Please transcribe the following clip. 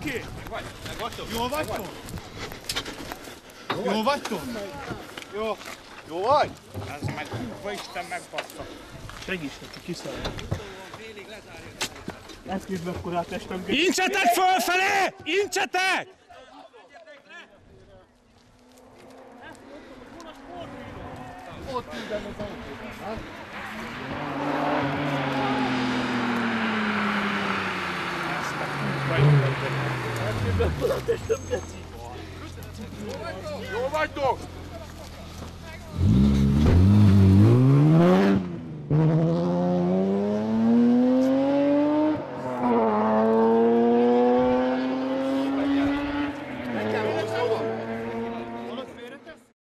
Oké? Jól vagytok? Jól vagytok? Jó. Jó vagy? Ez meg, Isten megbassza. Segíts neki, kiszállj. Nem küld meg korát testem. Incsetek fölfelé! Incsetek! Ott ül benne az autóban, hát? Ezt a kurva jól. Nem küld meg korát testem, geci. Jó vagytok?